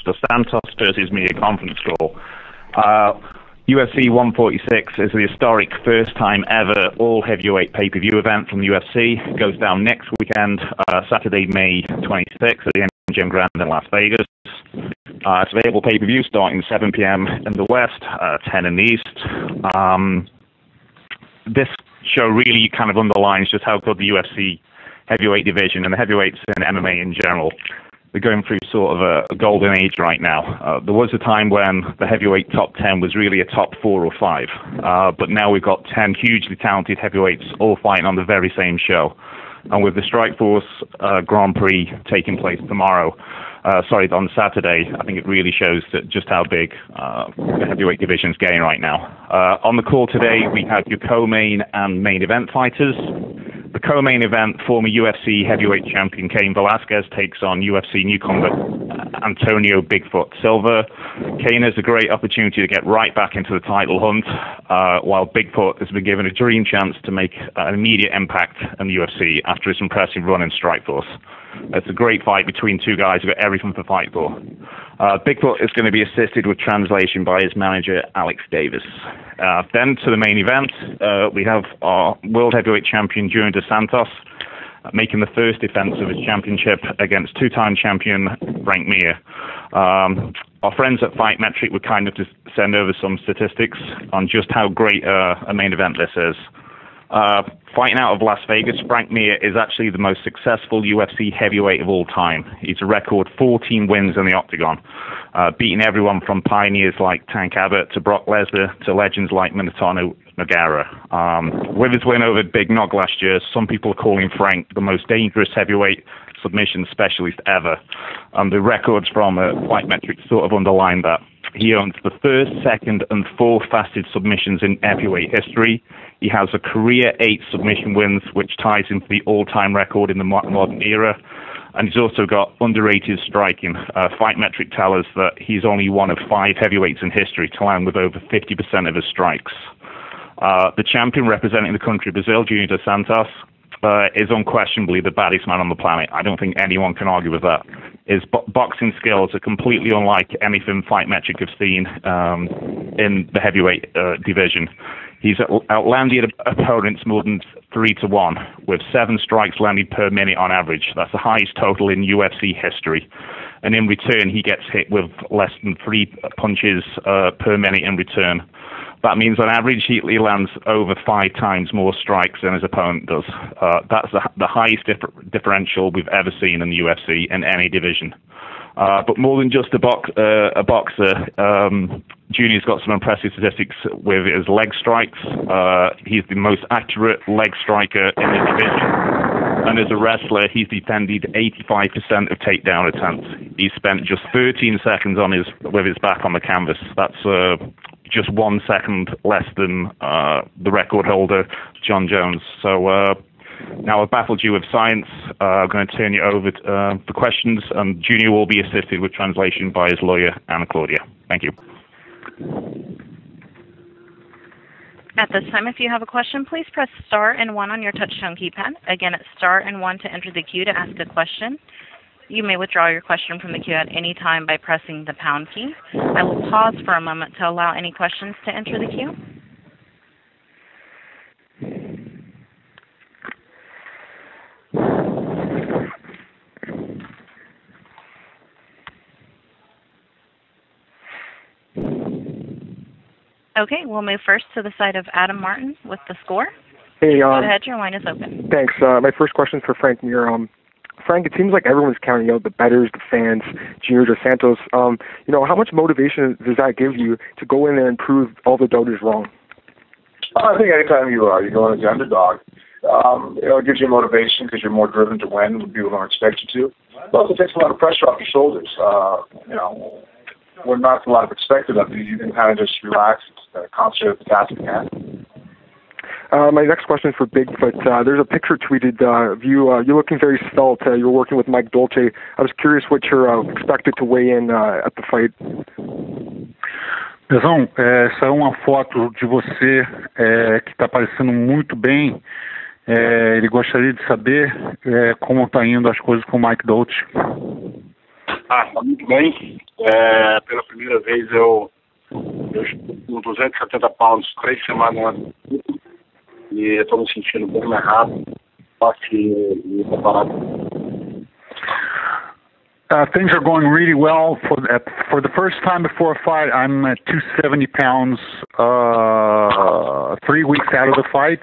Dos Santos versus me a conference call. UFC 146 is the historic first time ever all heavyweight pay-per-view event from the UFC. It goes down next weekend, Saturday, May 26th at the MGM Grand in Las Vegas. It's available pay-per-view starting 7 p.m. in the West, 10 in the East. This show really kind of underlines just how good the UFC heavyweight division and the heavyweights in MMA in general. They're going through sort of a golden age right now. There was a time when the heavyweight top 10 was really a top 4 or 5. But now we've got 10 hugely talented heavyweights all fighting on the very same show. And with the Strikeforce Grand Prix taking place tomorrow, on Saturday, I think it really shows that just how big the heavyweight division is getting right now. On the call today, we have your co-main and main event fighters. The co-main event, former UFC heavyweight champion Cain Velasquez takes on UFC newcomer Antonio Bigfoot Silva. Cain has a great opportunity to get right back into the title hunt, while Bigfoot has been given a dream chance to make an immediate impact in the UFC after his impressive run in Strikeforce. It's a great fight between two guys who've got everything to fight for. Bigfoot is going to be assisted with translation by his manager, Alex Davis. Then to the main event, we have our world heavyweight champion, Junior Dos Santos, making the first defense of his championship against two-time champion Frank Mir. Our friends at Fight Metric were kind enough to send over some statistics on just how great a main event this is. Fighting out of Las Vegas, Frank Mir is actually the most successful UFC heavyweight of all time. He's a record 14 wins in the octagon, beating everyone from pioneers like Tank Abbott to Brock Lesnar to legends like Minotauro Nogueira. With his win over Big Nog last year, some people are calling Frank the most dangerous heavyweight submission specialist ever. The records from Fight Metrics sort of underline that. He owns the first, second, and fourth fastest submissions in heavyweight history. He has a career 8 submission wins, which ties him for the all-time record in the modern era. And he's also got underrated striking. Fight Metric tell us that he's only one of 5 heavyweights in history to land with over 50% of his strikes. The champion representing the country, Brazil, Junior Dos Santos, is unquestionably the baddest man on the planet. I don't think anyone can argue with that. His boxing skills are completely unlike anything Fight Metric have seen in the heavyweight division. He's outlanded opponents more than 3-1, with 7 strikes landed per minute on average. That's the highest total in UFC history. And in return, he gets hit with less than 3 punches per minute in return. That means on average he lands over 5 times more strikes than his opponent does. That's the highest differential we've ever seen in the UFC in any division. But more than just a boxer, Junior's got some impressive statistics with his leg strikes. He's the most accurate leg striker in the division. And as a wrestler, he's defended 85% of takedown attempts. He spent just 13 seconds with his back on the canvas. That's just 1 second less than the record holder, John Jones. So now I've baffled you with science. I'm going to turn you over for questions, and Junior will be assisted with translation by his lawyer, Anna Claudia. Thank you. At this time, if you have a question, please press star and 1 on your touchtone keypad. Again, it's star and 1 to enter the queue to ask a question. You may withdraw your question from the queue at any time by pressing the pound key. I will pause for a moment to allow any questions to enter the queue. Okay, we'll move first to the side of Adam Martin with the score. Hey, go ahead, your line is open. Thanks. My first question is for Frank Mir. Frank, it seems like everyone's counting out the bettors, the fans, Junior Dos Santos. How much motivation does that give you to go in there and prove all the doubters wrong? I think anytime you go in as the underdog, it gives you motivation because you're more driven to win when people don't expect you to. It also takes a lot of pressure off your shoulders. When not a lot of expected of you, you can kind of just relax and concentrate on the task at hand. My next question is for Bigfoot. There's a picture tweeted of you. You're looking very svelte. You're working with Mike Dolce. I was curious what you're expected to weigh in at the fight. Pezão, essa é uma foto de você que está aparecendo muito bem. Ele gostaria de saber como está indo as coisas com o Mike Dolce. Tá muito bem. Pela primeira vez eu estou com 270 pounds 3 semanas e estou me sentindo bem mais rápido, forte e preparado. Things are going really well. For the first time before a fight, I'm at 270 pounds 3 weeks out of the fight,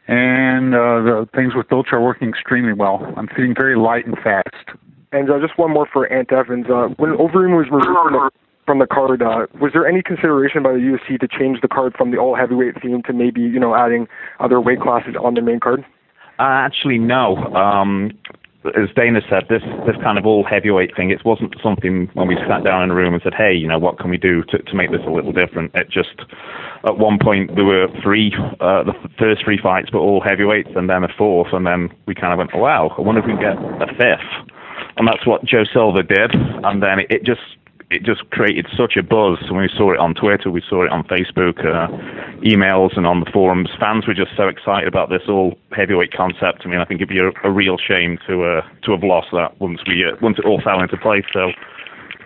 and the things with Dolce are working extremely well. I'm feeling very light and fast. And just one more for Ant Evans. When Overeem was removed from the card, was there any consideration by the UFC to change the card from the all-heavyweight theme to maybe, adding other weight classes on the main card? Actually, no. As Dana said, this kind of all heavyweight thing, it wasn't something when we sat down in a room and said, hey, what can we do to make this a little different? It just, at one point, there were the first 3 fights were all heavyweights and then a 4th, and then we kind of went, oh, wow, I wonder if we can get a 5th. And that's what Joe Silva did, and then it just created such a buzz. When we saw it on Twitter, we saw it on Facebook, emails, and on the forums. Fans were just so excited about this all heavyweight concept. I mean, I think it'd be a real shame to have lost that once it all fell into place. So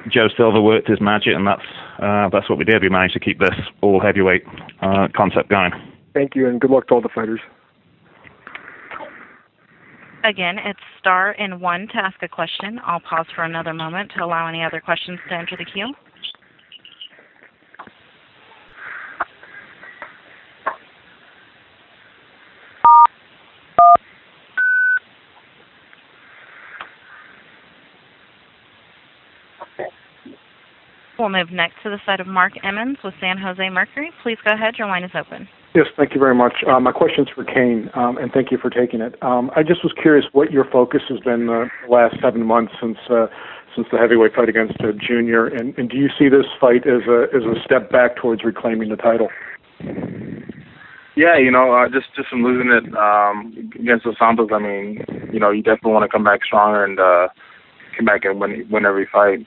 Joe Silva worked his magic, and that's what we did. We managed to keep this all heavyweight concept going. Thank you, and good luck to all the fighters. Again, it's star and 1 to ask a question. I'll pause for another moment to allow any other questions to enter the queue. We'll move next to the side of Mark Emmons with San Jose Mercury. Please go ahead. Your line is open. Yes, thank you very much. My question's for Cain, and thank you for taking it. I just was curious what your focus has been the last 7 months since the heavyweight fight against Junior, and do you see this fight as a step back towards reclaiming the title? Yeah, just from losing it against Dos Santos, I mean, you definitely want to come back stronger and come back and win every fight.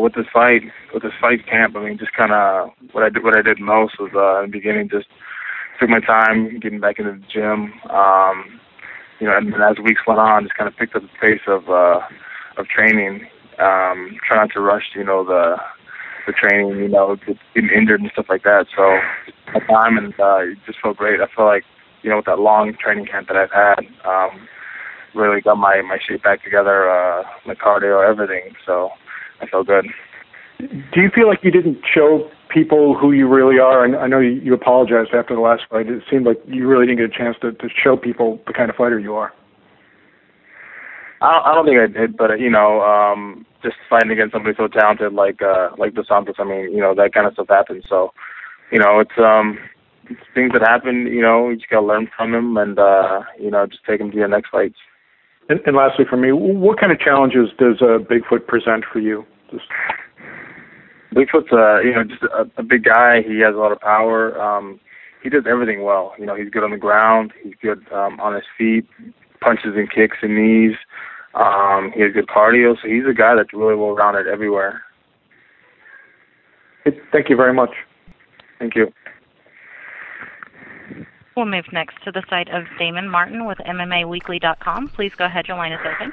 With this fight camp, I mean, just kind of what I did most was in the beginning, just took my time getting back into the gym. And as weeks went on, just kind of picked up the pace of training, trying not to rush, the training, getting injured and stuff like that. So my time and it just felt great. I feel like, with that long training camp that I've had, really got my shape back together, my cardio, everything. So I felt good. Do you feel like you didn't show people who you really are? And I know you apologized after the last fight. It seemed like you really didn't get a chance to show people the kind of fighter you are. I don't think I did, but just fighting against somebody so talented like Dos Santos, I mean, that kind of stuff happens. So, it's things that happen. You just gotta learn from them and just take them to your next fights. And lastly, for me, what kind of challenges does Bigfoot present for you? Bigfoot's just a big guy. He has a lot of power. He does everything well. He's good on the ground. He's good on his feet, punches and kicks and knees. He has good cardio. So he's a guy that's really well-rounded everywhere. Thank you very much. Thank you. We'll move next to the site of Damon Martin with MMAWeekly.com. Please go ahead. Your line is open.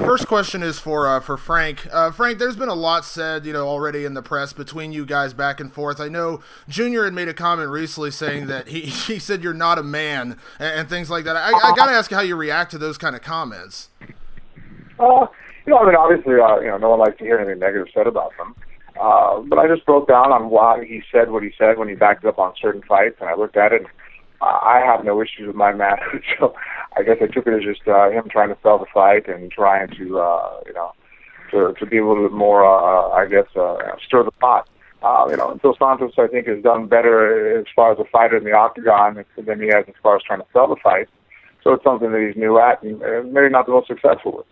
First question is for Frank. Frank, there's been a lot said, already in the press between you guys back and forth. I know Junior had made a comment recently saying that he said you're not a man and things like that. I got to ask you how you react to those kind of comments. Obviously, no one likes to hear anything negative said about them. But I just broke down on why he said what he said when he backed up on certain fights, and I looked at it, and I have no issues with my message, so I guess I took it as just him trying to sell the fight and trying to be a little bit more, stir the pot. Dos Santos, I think, has done better as far as a fighter in the octagon than he has as far as trying to sell the fight. So it's something that he's new at and maybe not the most successful with.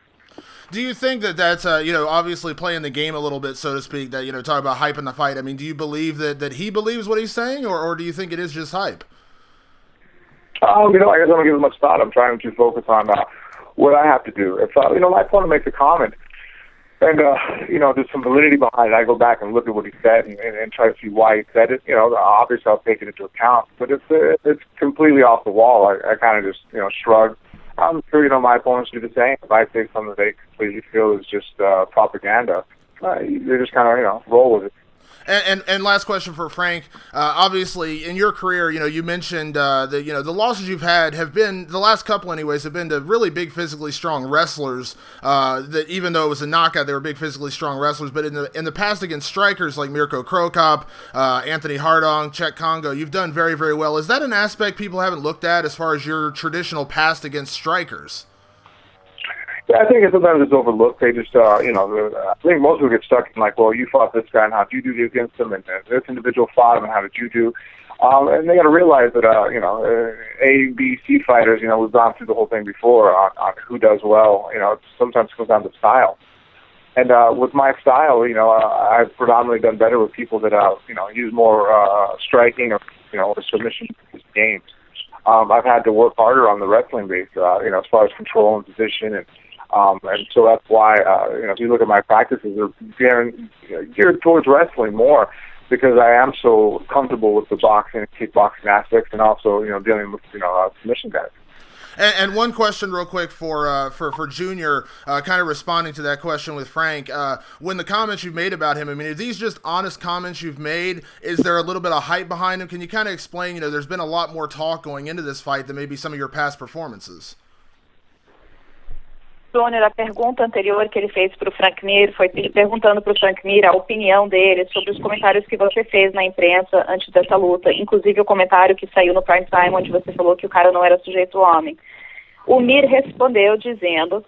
Do you think that that's, obviously playing the game a little bit, so to speak, that, talk about hyping the fight? I mean, do you believe that he believes what he's saying, or do you think it is just hype? I guess I don't give it much thought. I'm trying to focus on what I have to do. If I want to make a comment, and there's some validity behind it, I go back and look at what he said and try to see why he said it. Obviously I'll take it into account, but it's completely off the wall. I kind of just shrug I'm sure, my opponents do the same. If I say something they completely feel is just propaganda, they just kind of, roll with it. And last question for Frank. Obviously, in your career, you mentioned that the losses you've had have been, the last couple anyways, have been to really big physically strong wrestlers. That even though it was a knockout, they were big physically strong wrestlers. But in the past against strikers like Mirko Krokop, Anthony Hardong, Czech Congo, you've done very, very well. Is that an aspect people haven't looked at as far as your traditional past against strikers? Yeah, I think sometimes it's overlooked. They just, I think most people get stuck in like, well, you fought this guy, and how did you do against him? And this individual fought him, and how did you do? And they got to realize that, A, B, C fighters, we've gone through the whole thing before on who does well. Sometimes it comes down to style. And with my style, I've predominantly done better with people that, use more striking or submission games. I've had to work harder on the wrestling base, as far as control and position and so that's why, if you look at my practices, they're geared towards wrestling more because I am so comfortable with the boxing and kickboxing aspects and also, dealing with, submission guys. And one question real quick for Junior, kind of responding to that question with Frank. When the comments you've made about him, are these just honest comments you've made? Is there a little bit of hype behind him? Can you kind of explain, there's been a lot more talk going into this fight than maybe some of your past performances? Júnior, a pergunta anterior que ele fez para o Frank Mir foi perguntando para o Frank Mir a opinião dele sobre os comentários que você fez na imprensa antes dessa luta, inclusive o comentário que saiu no Prime Time, onde você falou que o cara não era sujeito homem. O Mir respondeu dizendo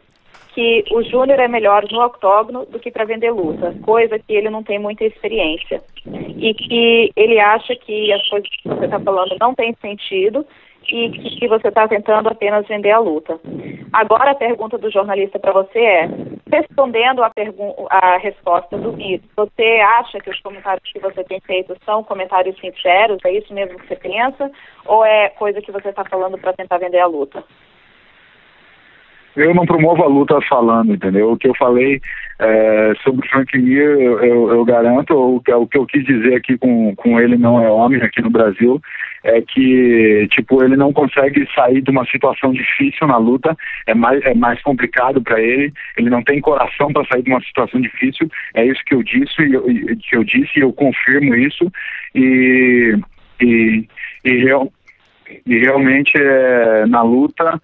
que o Júnior é melhor no octógono do que para vender luta, coisa que ele não tem muita experiência. E que ele acha que as coisas que você está falando não têm sentido e que você está tentando apenas vender a luta. Agora a pergunta do jornalista para você é, respondendo a resposta do Mir, você acha que os comentários que você tem feito são comentários sinceros? É isso mesmo que você pensa? Ou é coisa que você está falando para tentar vender a luta? Eu não promovo a luta falando, entendeu? O que eu falei sobre o Frank Mir, eu garanto, o que eu quis dizer aqui com ele não é homem aqui no Brasil, é que, ele não consegue sair de uma situação difícil na luta, é mais complicado para ele não tem coração para sair de uma situação difícil, é isso que eu disse, e eu confirmo isso, e realmente na luta,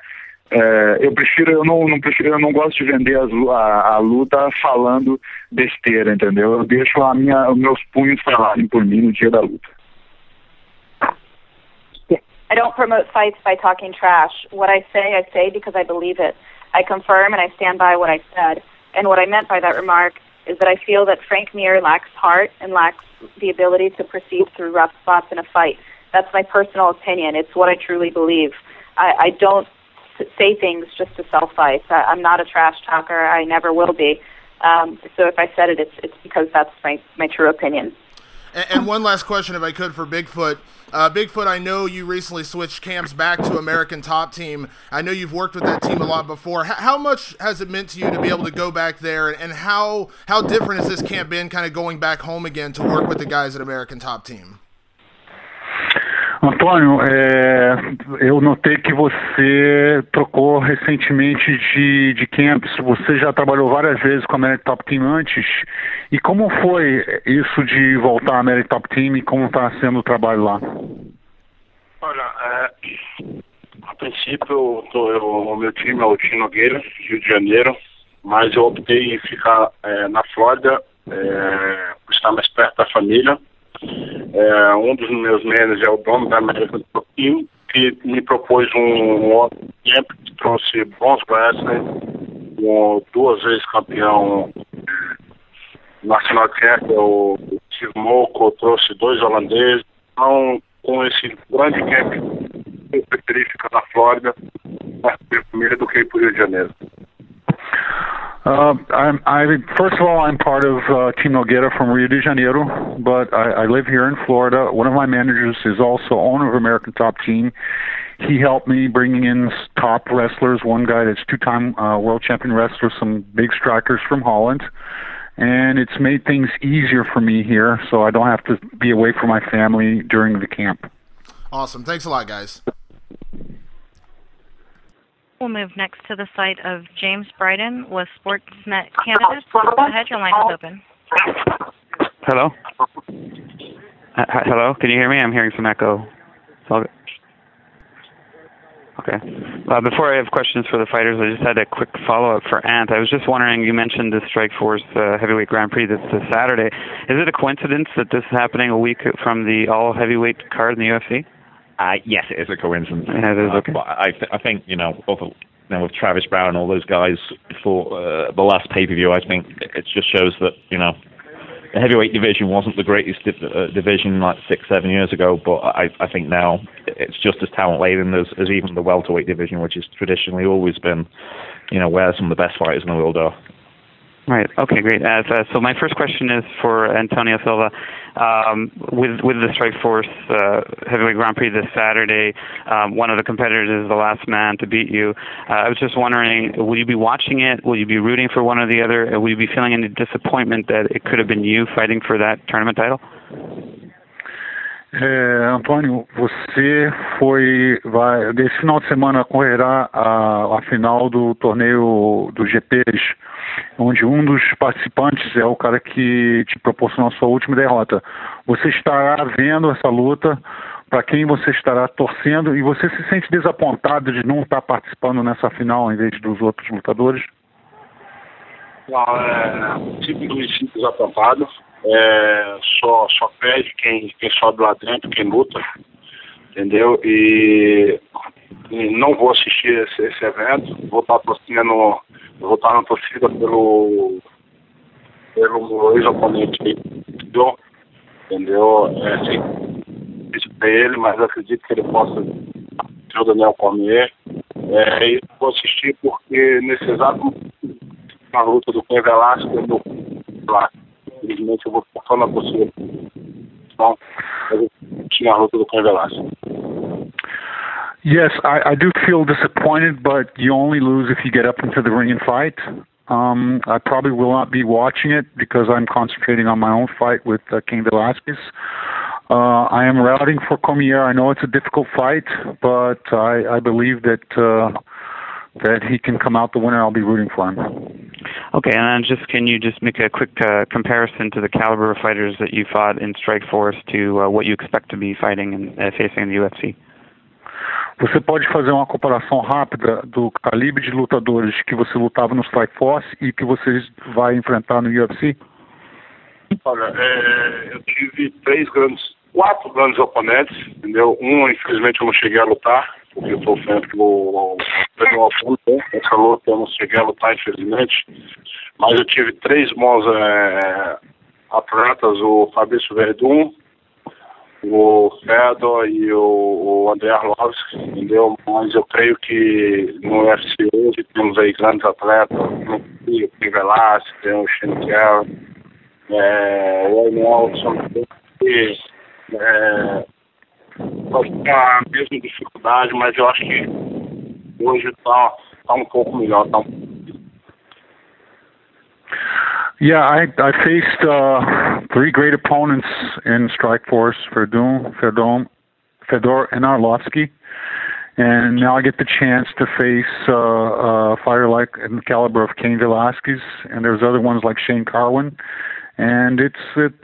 eu não gosto de vender a luta falando besteira, entendeu? Eu deixo os meus punhos falarem por mim no dia da luta. I don't promote fights by talking trash. What I say because I believe it. I confirm and I stand by what I said. And what I meant by that remark is that I feel that Frank Mir lacks heart and lacks the ability to proceed through rough spots in a fight. That's my personal opinion. It's what I truly believe. I don't say things just to sell fights. I'm not a trash talker. I never will be. So if I said it, it's because that's my true opinion. And one last question, if I could, for Bigfoot. Bigfoot, I know you recently switched camps back to American Top Team. I know you've worked with that team a lot before. How much has it meant to you to be able to go back there, and how different has this camp been kind of going back home again to work with the guys at American Top Team? Antônio, eu notei que você trocou recentemente de camps. Você já trabalhou várias vezes com a American Top Team antes. E como foi isso de voltar à American Top Team e como está sendo o trabalho lá? Olha, a princípio o meu time é o Tim Nogueira, Rio de Janeiro, mas eu optei em ficar na Flórida, por estar mais perto da família. Um dos meus managers é o dono da American Top Team, que me propôs um camp que trouxe bons wrestlers, 2 vezes campeão nacional camp, o Steve Moko, trouxe 2 holandeses. Então, com esse grande camp, eu preferi ficar na Flórida, mais para a família do que ir para o Rio de Janeiro. First of all, I'm part of Team Nogueira from Rio de Janeiro, but I live here in Florida. One of my managers is also owner of American Top Team. He helped me bringing in top wrestlers, one guy that's 2-time world champion wrestler, some big strikers from Holland. And it's made things easier for me here, so I don't have to be away from my family during the camp. Awesome. Thanks a lot, guys. We'll move next to the site of James Bryden with Sportsnet Canada. Please go ahead. Your line is open. Hello? Hello? Can you hear me? I'm hearing some echo. Okay. Before I have questions for the fighters, I just had a quick follow-up for Ant. I was just wondering, you mentioned the Strikeforce Heavyweight Grand Prix this Saturday. Is it a coincidence that this is happening a week from the all-heavyweight card in the UFC? Yes, it is a coincidence. Yeah, it is, okay. But I think, with Travis Brown and all those guys for the last pay-per-view, I think it just shows that, the heavyweight division wasn't the greatest division like 6-7 years ago, but I think now it's just as talent-laden as even the welterweight division, which has traditionally always been, where some of the best fighters in the world are. Right. Okay, great. So my first question is for Antonio Silva. With the Strikeforce Heavyweight Grand Prix this Saturday, one of the competitors is the last man to beat you. I was just wondering, will you be watching it? Will you be rooting for one or the other? Will you be feeling any disappointment that it could have been you fighting for that tournament title? Antônio, você desse final de semana correrá a final do torneio do GPs, onde um dos participantes é o cara que te proporcionou a sua última derrota. Você estará vendo essa luta, para quem você estará torcendo, e você se sente desapontado de não estar participando nessa final em vez dos outros lutadores? Não, sempre me sinto desapontado. Só perde quem sobe lá dentro, quem luta, entendeu? E não vou assistir esse evento, vou estar torcendo, vou estar na torcida pelo ex-oponente, entendeu? Isso para ele, mas acredito que ele possa ser o Daniel Cormier. E vou assistir porque nesse exato na luta do Cain Velasquez eu lá. Infelizmente eu vou ficar na torcida. Então, eu tinha a luta do Cain Velasquez. Yes, I do feel disappointed, but you only lose if you get up into the ring and fight. I probably will not be watching it because I'm concentrating on my own fight with Cain Velasquez. I am rooting for Cormier. I know it's a difficult fight, but I believe that he can come out the winner. I'll be rooting for him. Okay, and then can you make a quick comparison to the caliber of fighters that you fought in Strikeforce to what you expect to be fighting and facing in the UFC? Você pode fazer uma comparação rápida do calibre de lutadores que você lutava no Strikeforce e que você vai enfrentar no UFC? Olha, eu tive 4 grandes oponentes, entendeu? Infelizmente, eu não cheguei a lutar, porque eu estou frente do essa luta eu não cheguei a lutar, infelizmente. Mas eu tive 3 bons atletas, o Fabrício Verdun, o Fedor e o André Arlovski, entendeu? Mas eu creio que no UFC hoje temos aí grandes atletas, o Cain Velasquez, tem o Schenkel, o Nelson, que pode ter a mesma dificuldade, mas eu acho que hoje está um pouco melhor. Yeah, I faced 3 great opponents in Strikeforce, Fedor, and Arlovski, and now I get the chance to face a fighter like in the caliber of Cain Velasquez, and there's other ones like Shane Carwin, and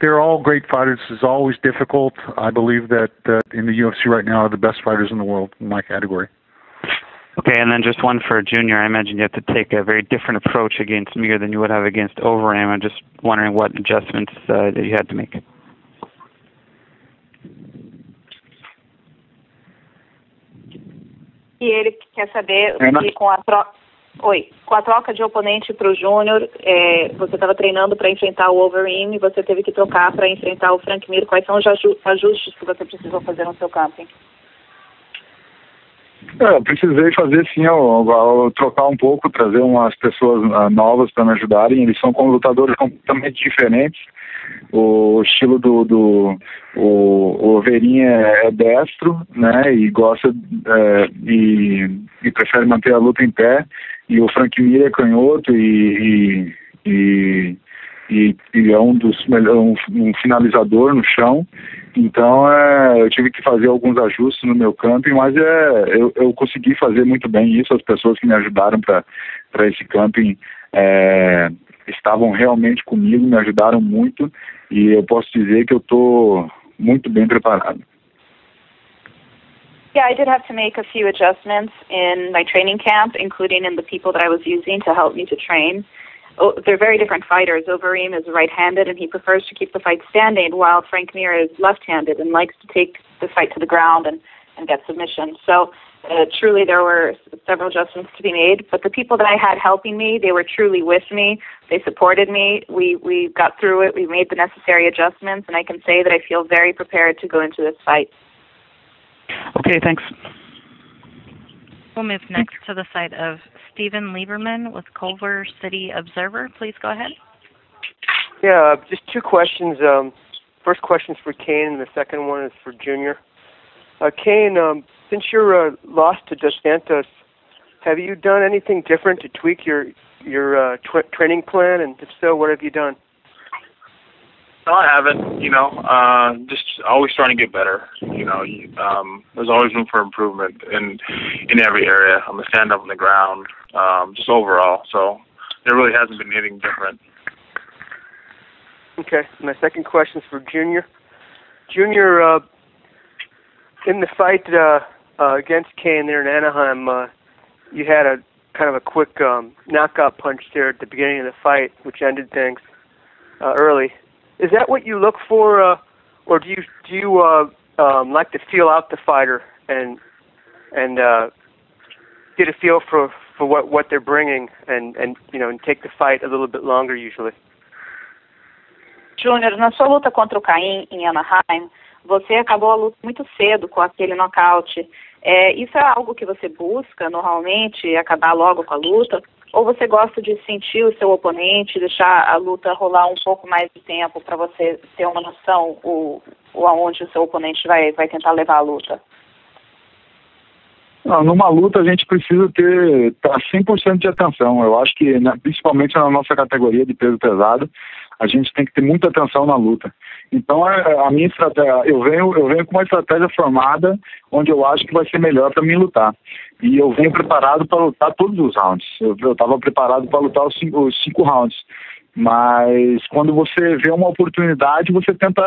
they're all great fighters. It's always difficult. I believe that in the UFC right now are the best fighters in the world in my category. Okay, and then just one for Junior. I imagine you have to take a very different approach against Mir than you would have against Overeem. I'm just wondering what adjustments that you had to make. E ele quer saber se com a troca de oponente para o Júnior, você estava treinando para enfrentar o Overeem e você teve que trocar para enfrentar o Frank Mir. Quais são os ajustes que você precisou fazer no seu camping? Eu precisei fazer sim, eu trocar um pouco, trazer umas pessoas novas para me ajudarem. Eles são lutadores completamente diferentes. O estilo o Overeem é destro, né, e gosta e prefere manter a luta em pé. E o Frank Mir é canhoto e e é um finalizador no chão. Então eu tive que fazer alguns ajustes no meu camping, mas eu consegui fazer muito bem isso. As pessoas que me ajudaram para esse camping estavam realmente comigo, me ajudaram muito, e eu posso dizer que eu estou muito bem preparado. Yeah, I did have to make a few adjustments in my training camp, including in the people that I was using to help me to train. They're very different fighters. Overeem is right-handed, and he prefers to keep the fight standing, while Frank Mir is left-handed and likes to take the fight to the ground and get submission. So truly there were several adjustments to be made, but the people that I had helping me, they were truly with me. They supported me. We got through it. We made the necessary adjustments, and I can say that I feel very prepared to go into this fight. Okay, thanks. We'll move next to the side of Stephen Lieberman with Culver City Observer. Please go ahead. Yeah, just two questions. First question is for Cain, and the second one is for Junior. Cain, since your loss to Dos Santos, have you done anything different to tweak your training plan? And if so, what have you done? No, I haven't. Just always trying to get better. There's always room for improvement in every area. I'm a stand up on the ground, just overall. So there really hasn't been anything different. Okay. My second question is for Junior. Junior, in the fight against Cain there in Anaheim, you had a kind of a quick knockout punch there at the beginning of the fight, which ended things early. Is that what you look for, or do you like to feel out the fighter and get a feel for what they're bringing and take the fight a little bit longer usually? Junior, na sua luta contra o Cain em Anaheim, você acabou a luta muito cedo com aquele nocaute. Isso é algo que você busca normalmente, acabar logo com a luta? Ou você gosta de sentir o seu oponente, deixar a luta rolar um pouco mais de tempo para você ter uma noção aonde o seu oponente vai tentar levar a luta? Não, numa luta a gente precisa ter 100% de atenção. Eu acho que, principalmente na nossa categoria de peso pesado, a gente tem que ter muita atenção na luta. Então a minha estratégia, eu venho com uma estratégia formada onde eu acho que vai ser melhor para mim lutar. E eu venho preparado para lutar todos os rounds. Eu estava preparado para lutar os cinco rounds. Mas quando você vê uma oportunidade, você tenta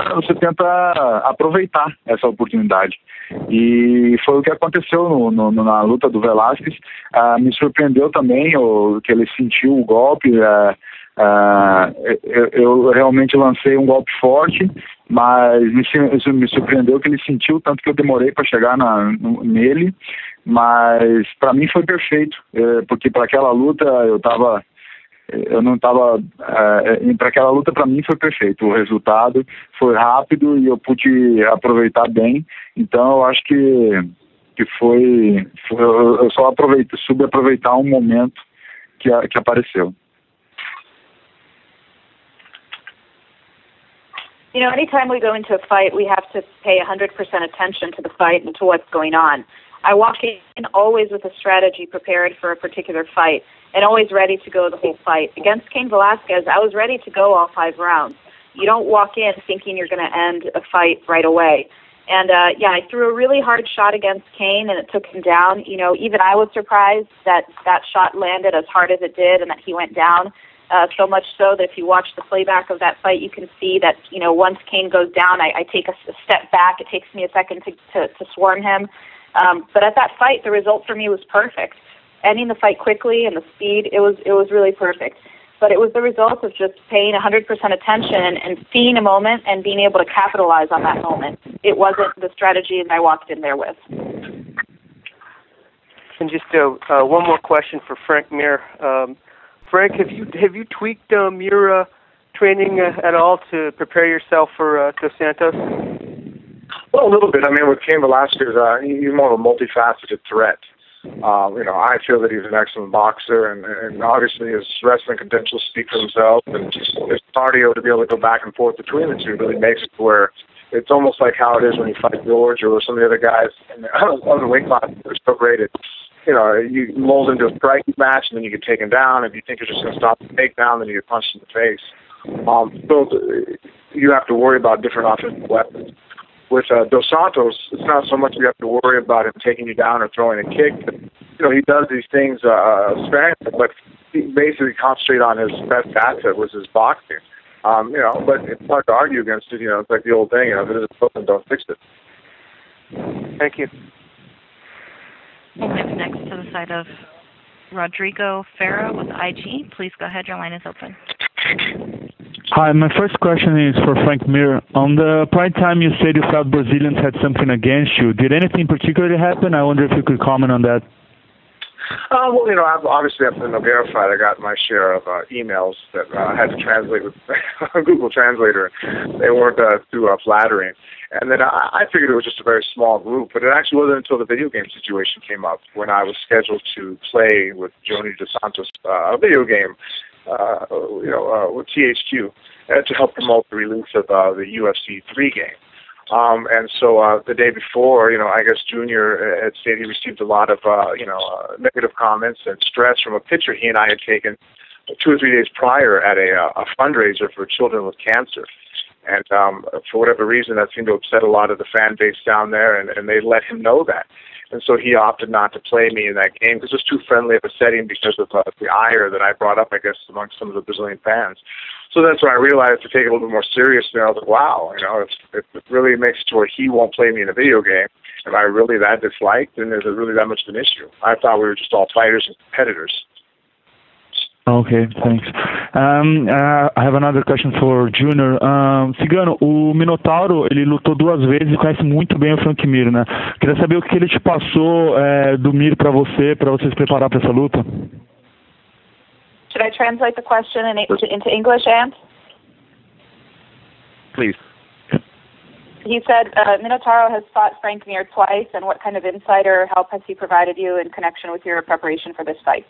aproveitar essa oportunidade. E foi o que aconteceu na luta do Velasquez. Me surpreendeu também que ele sentiu o golpe. Eu realmente lancei um golpe forte, mas me surpreendeu que ele sentiu, tanto que eu demorei para chegar nele. Mas para mim foi perfeito, porque para aquela luta para aquela luta para mim foi perfeito. O resultado foi rápido e eu pude aproveitar bem. Então eu acho que eu só soube aproveitar um momento que apareceu. Anytime we go into a fight, we have to pay 100% attention to the fight and to what's going on. I walk in always with a strategy prepared for a particular fight and always ready to go the whole fight. Against Cain Velasquez, I was ready to go all 5 rounds. You don't walk in thinking you're going to end a fight right away. And, I threw a really hard shot against Cain, and it took him down. Even I was surprised that shot landed as hard as it did and that he went down. So much so that if you watch the playback of that fight, you can see that, once Cain goes down, I take a step back. It takes me a second to swarm him. But at that fight, the result for me was perfect. Ending the fight quickly and the speed, it was really perfect. But it was the result of just paying 100% attention and seeing a moment and being able to capitalize on that moment. It wasn't the strategy that I walked in there with. And just one more question for Frank Mir. Frank, have you tweaked your training at all to prepare yourself for Dos Santos? Well, a little bit. I mean, with Cain Velasquez, he's more of a multifaceted threat. I feel that he's an excellent boxer, and obviously his wrestling credentials speak for themselves, and his cardio to be able to go back and forth between the two really makes it where it's almost like how it is when you fight George or some of the other guys in the other weight classes that are so graded. You mold into a striking match, and then you get taken down. If you think you're just going to stop the takedown, then you get punched in the face. So you have to worry about different offensive weapons. With Dos Santos, it's not so much you have to worry about him taking you down or throwing a kick. He does these things sparingly, but he basically concentrated on his best asset, was his boxing. But it's hard to argue against it. It's like the old thing, if it isn't broken, don't fix it. Thank you. We'll move next to the side of Rodrigo Ferro with IG. Please go ahead. Your line is open. Hi, my first question is for Frank Mir. On the Pride time, you said you felt Brazilians had something against you. Did anything particularly happen? I wonder if you could comment on that. I've obviously after the Nogueira fight, I got my share of emails that I had to translate with Google Translator. They weren't too flattering. And then I figured it was just a very small group, but it actually wasn't until the video game situation came up when I was scheduled to play with Junior Dos Santos, a video game, with THQ to help promote the release of the UFC 3 game. And so the day before, I guess Junior had said he received a lot of, negative comments and stress from a picture he and I had taken 2 or 3 days prior at a fundraiser for children with cancer. And for whatever reason, that seemed to upset a lot of the fan base down there, and they let him know that. And so he opted not to play me in that game because it was too friendly of a setting because of the ire that I brought up, I guess, amongst some of the Brazilian fans. So that's when I realized to take it a little bit more seriously. I was like, wow, if it really makes it to where he won't play me in a video game, am I really that disliked, and is it really that much of an issue? I thought we were just all fighters and competitors. Okay, thanks. I have another question for Junior. Cigano, o Minotauro, ele lutou 2 vezes e conhece muito bem o Frank Mir, né? Queria saber o que ele te passou do Mir para você se preparar para essa luta. Should I translate the question into English, Ant? Please. He said Minotauro has fought Frank Mir twice, and what kind of insider help has he provided you in connection with your preparation for this fight?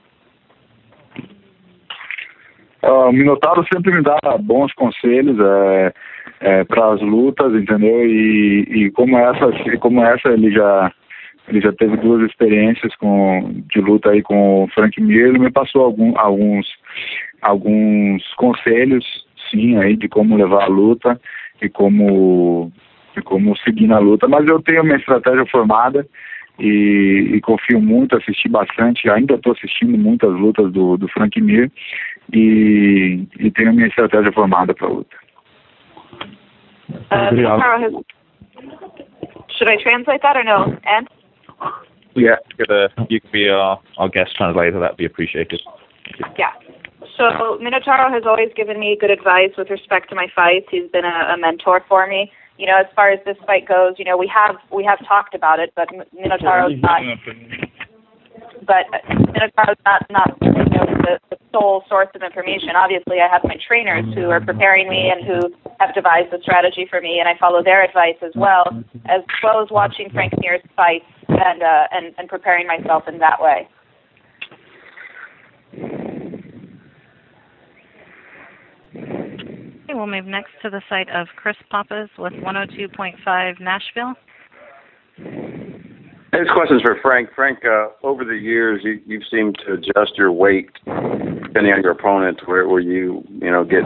O Minotauro sempre me dá bons conselhos para as lutas, entendeu? E como essa ele já teve 2 experiências de luta aí com o Frank Mir. Ele me passou alguns conselhos, sim, aí de como levar a luta e como seguir na luta. Mas eu tenho minha estratégia formada e confio muito, assisti bastante, ainda estou assistindo muitas lutas do Frank Mir e tenho minha estratégia formada para a luta. Should I translate that or no, Ant? Yeah, you could be our guest translator. That'd be appreciated. Yeah. So Minotauro has always given me good advice with respect to my fights. He's been a mentor for me. As far as this fight goes, we have talked about it, but Minotauro's not. But Minotauro's not the sole source of information. Obviously, I have my trainers who are preparing me and who have devised the strategy for me, and I follow their advice as well as watching Frank Mir's fights and preparing myself in that way. Okay, we'll move next to the site of Chris Pappas with 102.5 Nashville. This question is for Frank. Frank, over the years, you've seemed to adjust your weight depending on your opponent, where you get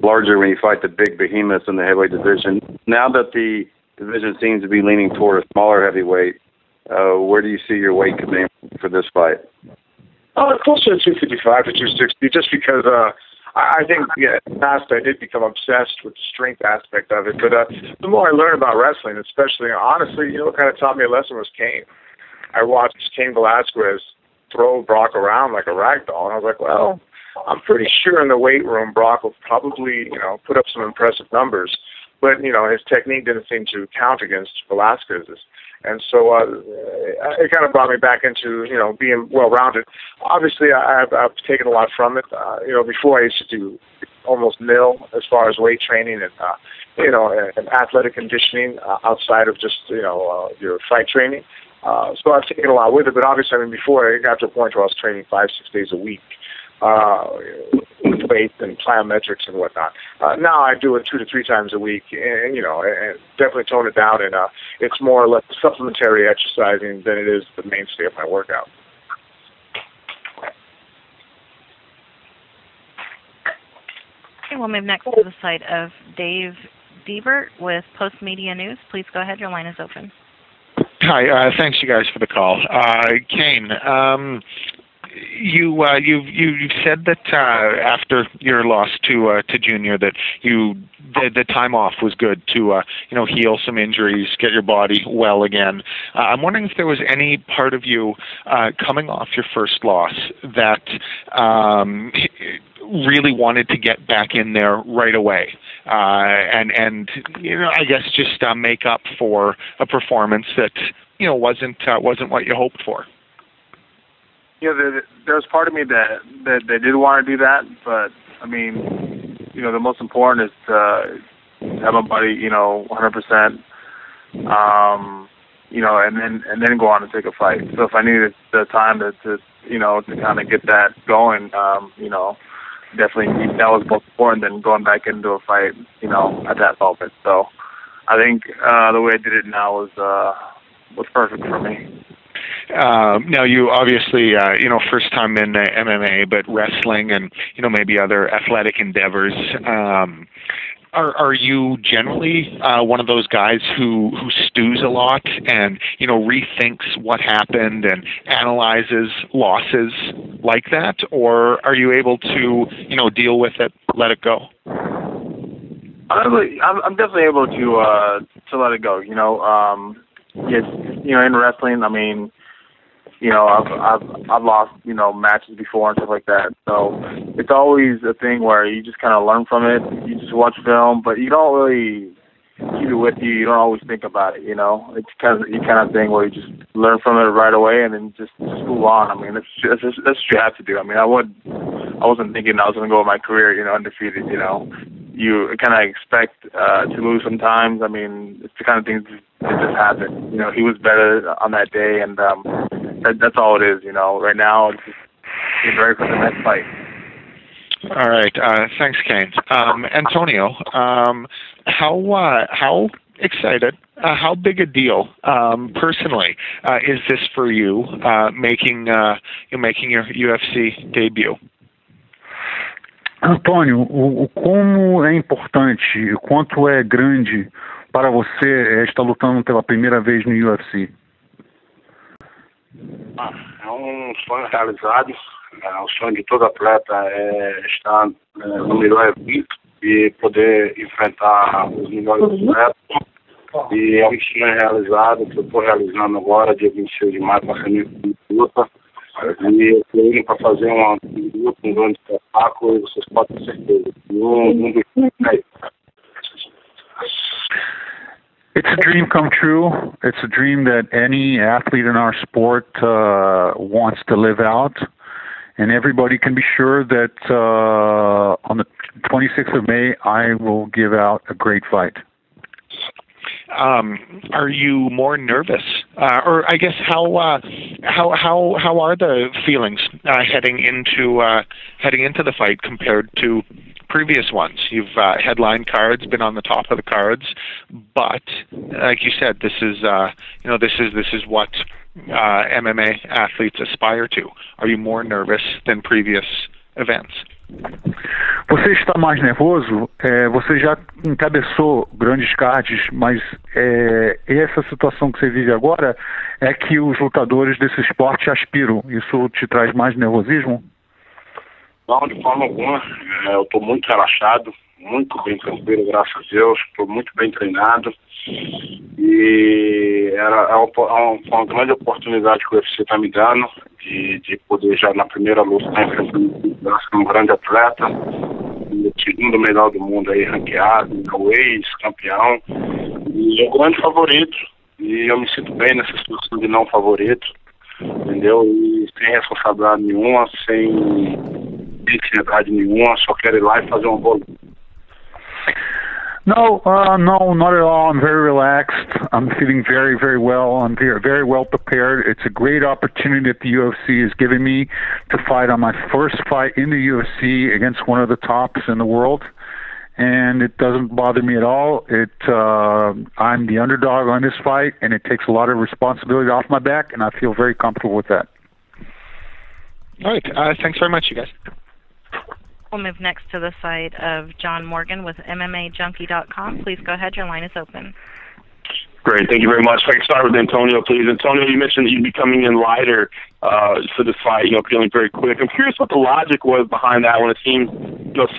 larger when you fight the big behemoths in the heavyweight division. Now that the division seems to be leaning toward a smaller heavyweight, where do you see your weight coming for this fight? Closer to 255 to 260, just because I think in the past I did become obsessed with the strength aspect of it. But the more I learn about wrestling, especially, honestly, what kind of taught me a lesson was Cain. I watched Cain Velasquez throw Brock around like a rag doll, and I was like, well, I'm pretty sure in the weight room Brock will probably, put up some impressive numbers. But, his technique didn't seem to count against Velasquez's. And so it kind of brought me back into, being well-rounded. Obviously, I've taken a lot from it. Before I used to do almost nil as far as weight training and athletic conditioning outside of just, your fight training. So I've taken a lot with it. But obviously, before I got to a point where I was training 5-6 days a week. With weight and plyometrics and whatnot. Now I do it 2 to 3 times a week, and definitely tone it down. And it's more or less supplementary exercising than it is the mainstay of my workout. Okay, We'll move next to the site of Dave Diebert with Post Media News. Please go ahead. Your line is open. Hi. Thanks, you guys, for the call. Cain, you've said that after your loss to Junior that the time off was good to heal some injuries, get your body well again. I'm wondering if there was any part of you coming off your first loss that really wanted to get back in there right away, and I guess just make up for a performance that wasn't what you hoped for. Yeah, there's part of me that did want to do that, but I mean, the most important is to have my body, 100%, and then go on and take a fight. So if I needed the time to kind of get that going, definitely that was more important than going back into a fight, at that moment. So I think the way I did it now was perfect for me. Now you obviously, first time in MMA, but wrestling and, maybe other athletic endeavors. Are you generally one of those guys who stews a lot and, rethinks what happened and analyzes losses like that? Or are you able to, deal with it, let it go? I'm definitely able to let it go. In wrestling, I mean, I've lost, matches before and stuff like that. So it's always a thing where you just kind of learn from it. You just watch film, but you don't really keep it with you. You don't always think about it, It's kind of thing where you just learn from it right away and then just move on. I mean, that's what you have to do. I mean, I wasn't thinking I was going to go with my career, undefeated, You kind of expect to lose sometimes. I mean, it's the kind of things that just happen. He was better on that day, and that's all it is. Right now, it's just getting ready for the next fight. All right. Thanks, Cain. Antonio, how excited, how big a deal, personally, is this for you, making your UFC debut? Antônio, como é importante, o quanto é grande para você estar lutando pela primeira vez no UFC? É um sonho realizado. O sonho de todo atleta é estar no melhor evento e poder enfrentar os melhores atletas. E é um sonho realizado que eu estou realizando agora, dia 26 de maio, para a minha luta. E eu estou indo para fazer uma luta, um grande espetáculo, e vocês podem ter certeza. It's a dream come true. It's a dream that any athlete in our sport wants to live out. And everybody can be sure that on the 26th of May, I will give out a great fight. Are you more nervous, or I guess how are the feelings heading into the fight compared to previous ones? You've headline cards, been on the top of the cards, but like you said, this is what MMA athletes aspire to. Are you more nervous than previous events? Você está mais nervoso? Você já encabeçou grandes cards, mas essa situação que você vive agora é que os lutadores desse esporte aspiram. Isso te traz mais nervosismo? Não, de forma alguma. Eu estou muito relaxado, muito bem tranquilo, graças a Deus. Estou muito bem treinado. E é uma grande oportunidade que o UFC está me dando de poder já na primeira luta estar enfrentando um grande atleta, o segundo melhor do mundo aí ranqueado, o ex-campeão, e é um grande favorito. E eu me sinto bem nessa situação de não favorito, entendeu? E sem responsabilidade nenhuma, sem ansiedade nenhuma, só quero ir lá e fazer uma boa luta. No, not at all. I'm very relaxed. I'm feeling very, very well. I'm very well prepared. It's a great opportunity that the UFC is giving me to fight on my first fight in the UFC against one of the tops in the world. And it doesn't bother me at all. I'm the underdog on this fight, and it takes a lot of responsibility off my back, and I feel very comfortable with that. All right. Thanks very much, you guys. We'll move next to the side of John Morgan with MMAJunkie.com. Please go ahead. Your line is open. Great. Thank you very much. If I can start with Antonio, please. Antonio, you mentioned that you'd be coming in lighter for this fight, feeling very quick. I'm curious what the logic was behind that when it seems,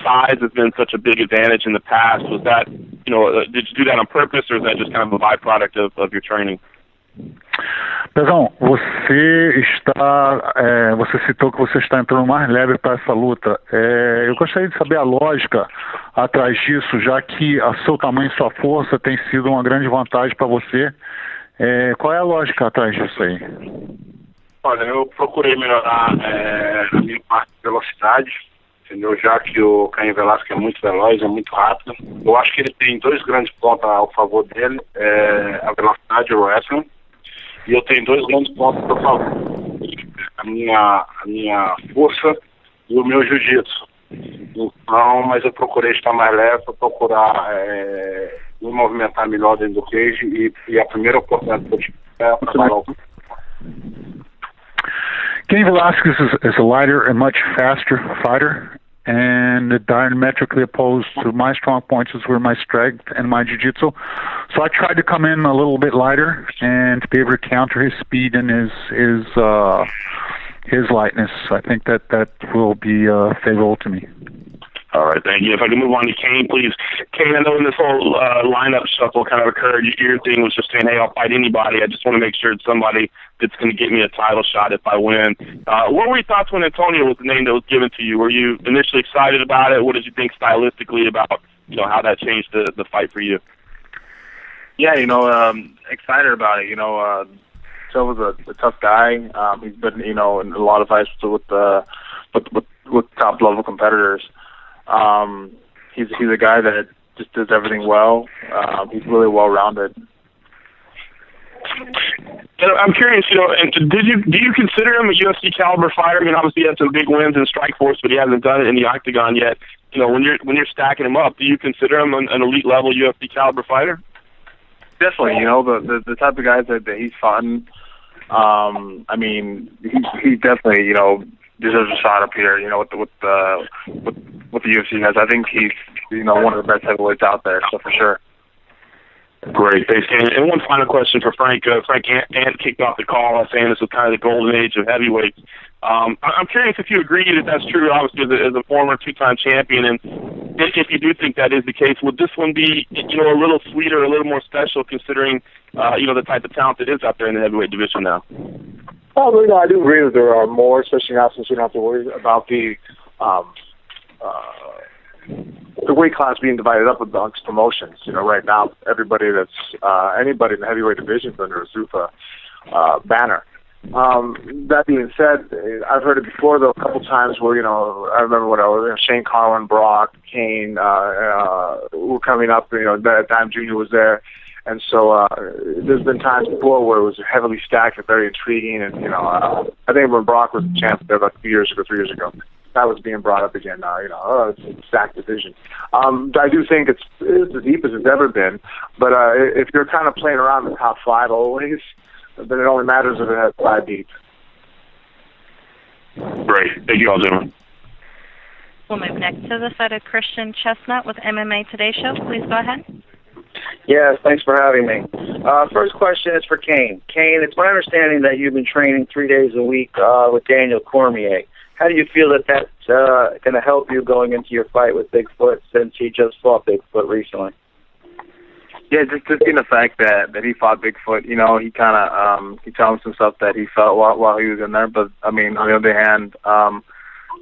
size has been such a big advantage in the past. Was that, did you do that on purpose, or is that just kind of a byproduct of your training? Pezão, você citou que você está entrando mais leve para essa luta. Eu gostaria de saber a lógica atrás disso, já que o seu tamanho e sua força tem sido uma grande vantagem para você. Qual é a lógica atrás disso aí? Olha, eu procurei melhorar a minha parte de velocidade, entendeu? Já que o Cain Velasquez é muito veloz, é muito rápido. Eu acho que ele tem dois grandes pontos ao favor dele, a velocidade e o wrestling. E eu tenho dois grandes pontos por favor. A minha força e o meu jiu-jitsu. Então, mas eu procurei estar mais leve, procurar me movimentar melhor dentro do cage e a primeira oportunidade que eu tive é trabalhar o... Cain Velasquez is a lighter and much faster fighter, and diametrically opposed to my strong points is where my strength and my jiu-jitsu. So I tried to come in a little bit lighter and to be able to counter his speed and his lightness. I think that will be favorable to me. All right, thank you. If I can move on to Cain, please. Cain, I know when this whole lineup shuffle kind of occurred, your thing was just saying, hey, I'll fight anybody. I just want to make sure it's somebody that's going to get me a title shot if I win. What were your thoughts when Antonio was the name that was given to you? Were you initially excited about it? What did you think stylistically about, how that changed the fight for you? Yeah, excited about it. Silva's a tough guy. He's been, in a lot of fights with top level competitors. He's a guy that just does everything well. He's really well rounded. I'm curious, and do you consider him a UFC caliber fighter? I mean, obviously he had some big wins in Strikeforce, but he hasn't done it in the octagon yet. When you're stacking him up, do you consider him an elite level UFC caliber fighter? Definitely, the type of guys that he's fought. I mean, he definitely, deserves a shot up here. With the UFC has. I think he's, one of the best heavyweights out there. So for sure. Great, thanks, Cain. And one final question for Frank. Frank Ant kicked off the call saying this was kind of the golden age of heavyweights. I'm curious if you agree that that's true, obviously, as a former two-time champion, and if you do think that is the case, would this one be, a little sweeter, a little more special, considering, the type of talent that is out there in the heavyweight division now? Oh, I do agree that there are more, especially now since you don't have to worry about the weight class being divided up amongst promotions. Right now, anybody in the heavyweight division is under a Zuffa banner. That being said, I've heard it before, though, a couple times where, I remember when I was Shane Carlin, Brock, Cain, were coming up, that time Junior was there. And so there's been times before where it was heavily stacked and very intriguing. And, I think when Brock was the champ there about 3 years ago, that was being brought up again now, it's a stacked division. I do think it's as deep as it's ever been. But if you're kind of playing around the top five always, then it only matters if it has 5 deep. Great. Thank you all, gentlemen. We'll move next to the side of Christian Chestnut with MMA Today Show. Please go ahead. Yes, thanks for having me. First question is for Cain. Cain, it's my understanding that you've been training 3 days a week with Daniel Cormier. How do you feel that that's going to help you going into your fight with Bigfoot, since he just fought Bigfoot recently? Yeah, just in the fact that he fought Bigfoot, he kind of he tells some stuff that he felt while he was in there. But I mean, on the other hand,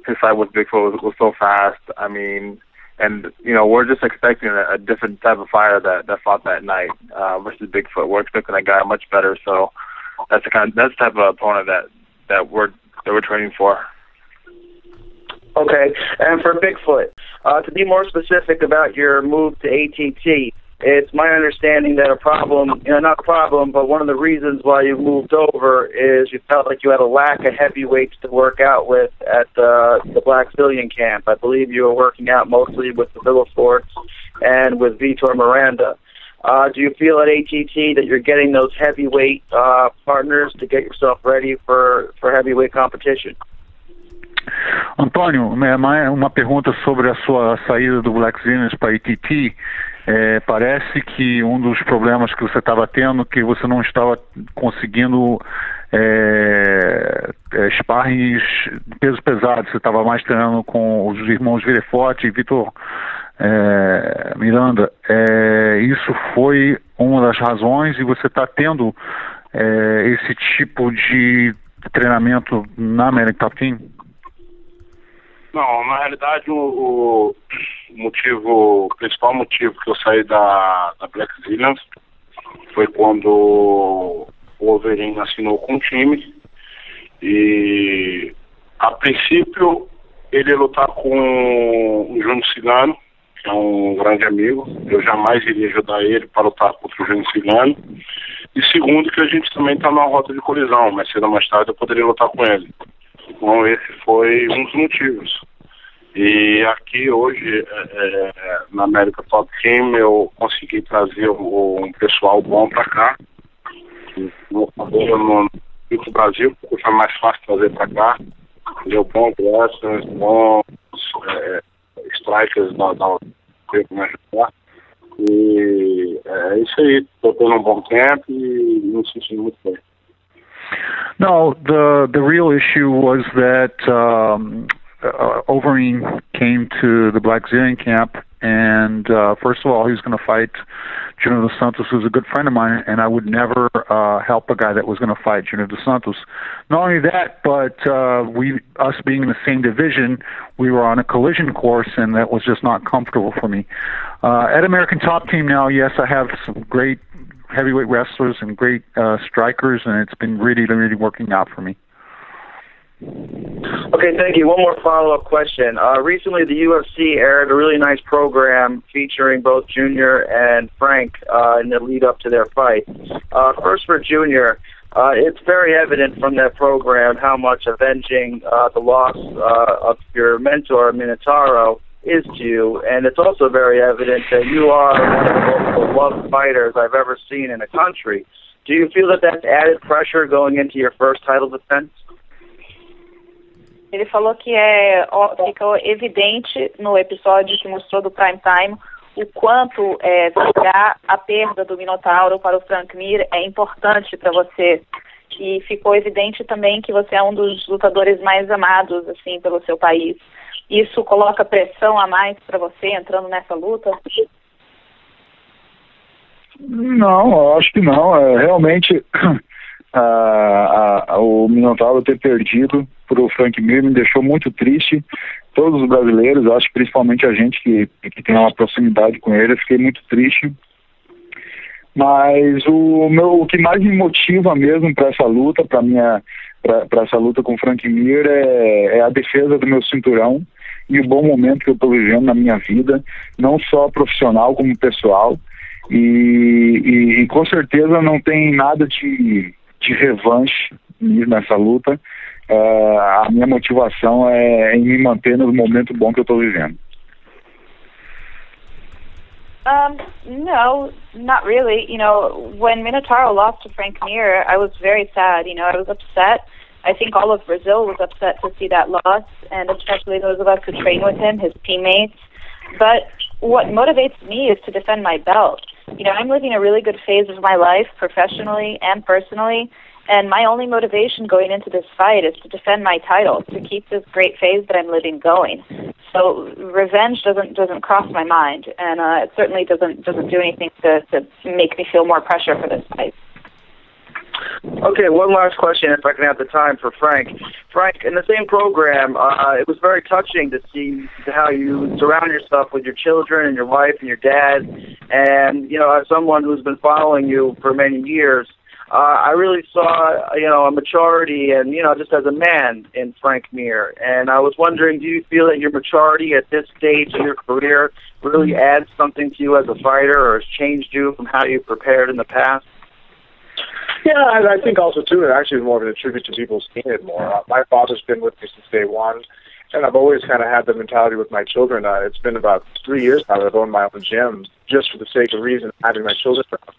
his fight with Bigfoot was so fast. I mean, and we're just expecting a different type of fighter that fought that night versus Bigfoot. We're expecting a guy much better. So that's the type of opponent that we're training for. Okay, and for Bigfoot, to be more specific about your move to ATT, it's my understanding that but one of the reasons why you moved over is you felt like you had a lack of heavyweights to work out with at the Black Zillion camp. I believe you were working out mostly with the Villaforts and with Vitor Miranda. Do you feel at ATT that you're getting those heavyweight partners to get yourself ready for heavyweight competition? Antônio, uma pergunta sobre a sua saída do Black Zillions para a ATT. Parece que um dos problemas que você estava tendo, que você não estava conseguindo sparrings de pesos pesados, você estava mais treinando com os irmãos Villefort e Vitor Miranda. Isso foi uma das razões, e você está tendo esse tipo de treinamento na American Top Team? Não, na realidade o principal motivo que eu saí da Black Zillions foi quando o Wolverine assinou com o time, e a princípio ele ia lutar com o Júnior Cigano, que é um grande amigo. Eu jamais iria ajudar ele para lutar contra o Júnior Cigano, e segundo, que a gente também está numa rota de colisão, mas cedo ou mais tarde eu poderia lutar com ele. Então esse foi um dos motivos. E aqui hoje, na América Top Team, eu consegui trazer um pessoal bom para cá. No Brasil, porque foi mais fácil trazer para cá. Deu bom wrestlers, bons strikers da me ajudar. E é isso aí, estou tendo um bom tempo e me sentindo muito bem. No, the real issue was that Overeem came to the Black Zillion camp, and first of all, he was going to fight Junior Dos Santos, who's a good friend of mine, and I would never help a guy that was going to fight Junior Dos Santos. Not only that, but us being in the same division, we were on a collision course, and that was just not comfortable for me. At American Top Team now, yes, I have some great heavyweight wrestlers and great strikers, and it's been really, really working out for me. Okay, thank you. One more follow-up question. Recently, the UFC aired a really nice program featuring both Junior and Frank in the lead-up to their fight. First, for Junior, it's very evident from that program how much avenging the loss of your mentor, Minotauro, is to you, and it's also very evident that you are one of the most beloved fighters I've ever seen in the country. Do you feel that that's added pressure going into your first title defense? Ele falou que ficou evidente no episódio que mostrou do Prime Time o quanto vingar a perda do Minotauro para o Frank Mir é importante para você. E ficou evidente também que você é um dos lutadores mais amados assim pelo seu país. Isso coloca pressão a mais para você entrando nessa luta? Não, eu acho que não. Realmente, o Minotauro ter perdido para o Frank Mir me deixou muito triste. Todos os brasileiros, acho que principalmente a gente que tem uma proximidade com ele, eu fiquei muito triste. Mas o que mais me motiva mesmo para essa luta, para essa luta com o Frank Mir é a defesa do meu cinturão e o bom momento que eu estou vivendo na minha vida, não só profissional como pessoal. E com certeza não tem nada de revanche nessa luta. A minha motivação é em me manter no momento bom que eu estou vivendo. No, not really. You know, when Minotauro lost to Frank Mir, I was very sad. You know, I was upset. I think all of Brazil was upset to see that loss, and especially those of us who train with him, his teammates. But what motivates me is to defend my belt. You know, I'm living a really good phase of my life, professionally and personally, and my only motivation going into this fight is to defend my title, to keep this great phase that I'm living going. So revenge doesn't cross my mind, and it certainly doesn't do anything to make me feel more pressure for this fight. Okay, one last question, if I can have the time, for Frank. Frank, in the same program, it was very touching to see how you surround yourself with your children and your wife and your dad. And, you know, as someone who's been following you for many years, I really saw, you know, a maturity and, you know, just as a man in Frank Mir. And I was wondering, do you feel that your maturity at this stage of your career really adds something to you as a fighter, or has changed you from how you prepared in the past? Yeah, I think also, too, it actually is more of an attribute to people seeing it more. My father's been with me since day one, and I've always kind of had the mentality with my children. It's been about 3 years now that I've owned my own gym, just for the sake of reason having my children around.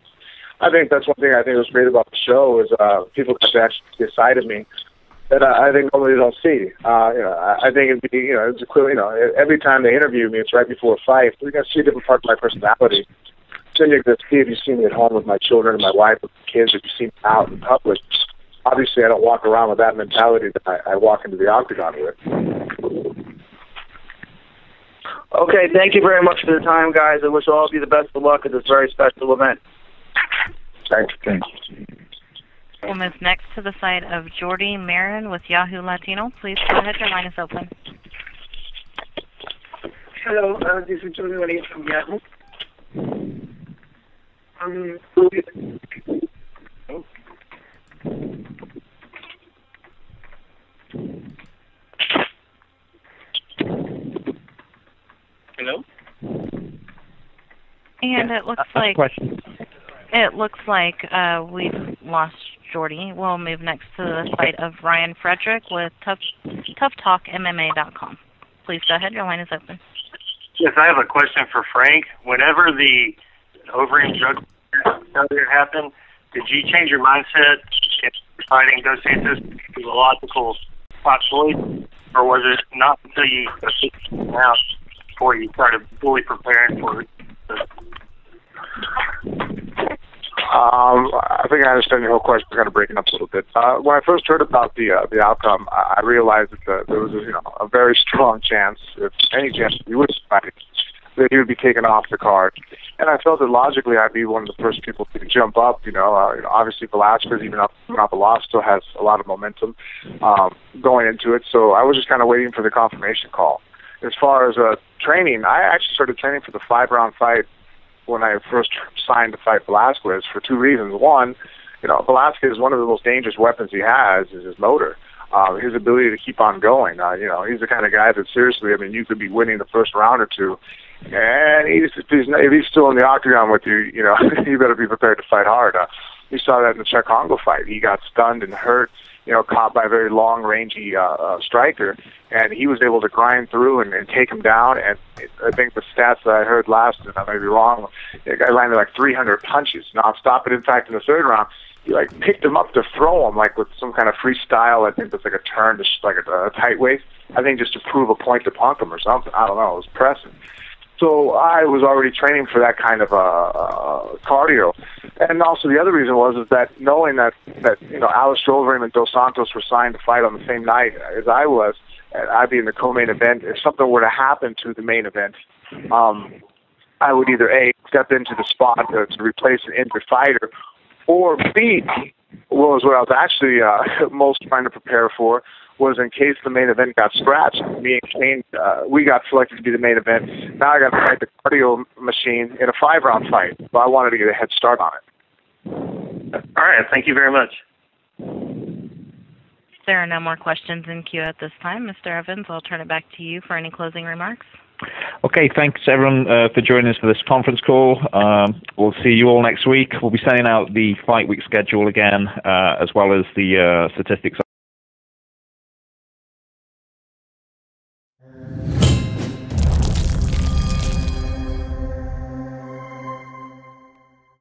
I think that's one thing I think was great about the show is people got to actually see a side of me that I think normally don't see. I think it'd be, it's equivalent. Every time they interview me, it's right before a fight. You're gonna see a different part of my personality. So you're gonna see if you see me at home with my children and my wife and kids, if you see me out in public. Obviously, I don't walk around with that mentality that I walk into the octagon with. Okay, thank you very much for the time, guys. I wish all of you the best of luck at this very special event. Thanks. We'll move next to the side of Jordy Marin with Yahoo Latino. Please go ahead. Your line is open. Hello, this is Jordy Marin from Yahoo. Hello? And it looks like we've lost Jordy. We'll move next to the site of Ryan Frederick with ToughTalkMMA.com. Please go ahead. Your line is open. Yes, I have a question for Frank. Whenever the over-in drug failure happened, did you change your mindset in fighting Dos Santos to a logical hot choice, or was it not until you came out before you started fully preparing for it? I think I understand your whole question. We're kind of breaking up a little bit. When I first heard about the outcome, I realized that there was a very strong chance, if any chance he was fighting, that he would be taken off the card. And I felt that logically I'd be one of the first people to jump up. Obviously Velasquez, even up the loss, still has a lot of momentum going into it. So I was just kind of waiting for the confirmation call. As far as training, I actually started training for the 5-round fight when I first signed to fight Velasquez for two reasons. One, Velasquez, one of the most dangerous weapons he has is his motor. His ability to keep on going. He's the kind of guy that seriously, you could be winning the first round or two, and if he's still in the octagon with you, you better be prepared to fight hard. You saw that in the Czech Congo fight. He got stunned and hurt, caught by a very long, rangy striker, and he was able to grind through and take him down. And I think the stats that I heard last, and I may be wrong, the guy landed like 300 punches nonstop. But in fact, in the third round, he picked him up to throw him with some kind of freestyle. I think that's like a turn, just like a tight waist. I think just to prove a point to punk him or something. I don't know. It was pressing. So I was already training for that kind of cardio. And also the other reason was that knowing that Alice Overeem and Dos Santos were signed to fight on the same night as I was, and I'd be in the co-main event. If something were to happen to the main event, I would either A, step into the spot to replace an injured fighter, or B, was what I was actually most trying to prepare for, was in case the main event got scratched. Me and Cain, we got selected to be the main event. Now I got to fight the cardio machine in a 5-round fight. So I wanted to get a head start on it. All right. Thank you very much. There are no more questions in queue at this time. Mr. Evans, I'll turn it back to you for any closing remarks. Okay, thanks everyone for joining us for this conference call. We'll see you all next week. We'll be sending out the fight week schedule again, as well as the statistics